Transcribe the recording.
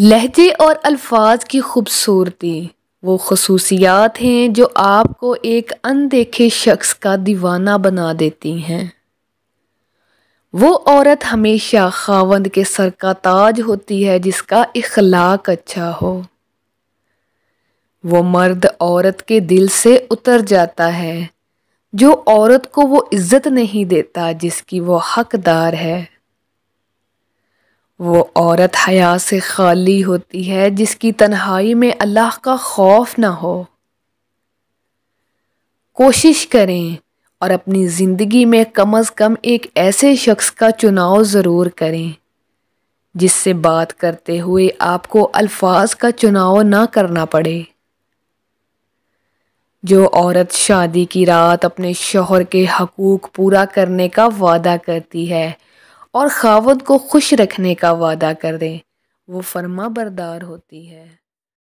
لہجے اور الفاظ کی خوبصورتی وہ خصوصیات ہیں جو آپ کو ایک اندیکھے شخص کا دیوانہ بنا دیتی ہیں۔ وہ عورت ہمیشہ خاوند کے سر کا تاج ہوتی ہے جس کا اخلاق اچھا ہو۔ وہ مرد عورت کے دل سے اتر جاتا ہے جو عورت کو وہ عزت نہیں دیتا جس کی وہ حقدار ہے۔ وہ عورت حیا سے خالی ہوتی ہے جس کی تنہائی میں اللہ کا خوف نہ ہو۔ کوشش کریں اور اپنی زندگی میں کم از کم ایک ایسے شخص کا چناؤ ضرور کریں جس سے بات کرتے ہوئے آپ کو الفاظ کا چناؤ نہ کرنا پڑے۔ جو عورت شادی کی رات اپنے شوہر کے حقوق پورا کرنے کا وعدہ کرتی ہے اور خاوند کو خوش رکھنے کا وعدہ کر دے وہ فرما بردار ہوتی ہے۔